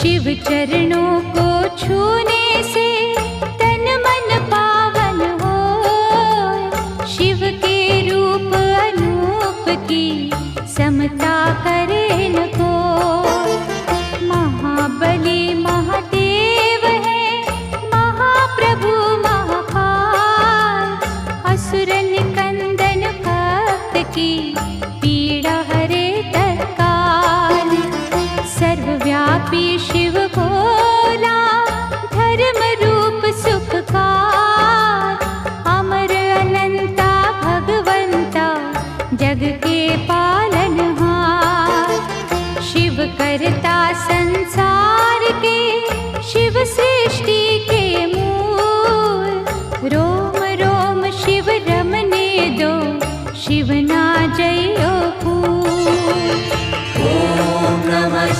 शिव चरणों को छूने से तन मन पावन हो। शिव के रूप अनूप की समता करे न कोई। महाबली महादेव है महाप्रभु महाकाल। असुर निकंदन भक्त की पीड़ा हरे तत्काल। सर्वव्यापी शिव भोला धर्म रूप सुखकार। अमर अनंता भगवंता जग के पालनहार। शिव करता संसार के शिव सृष्टि के मूल।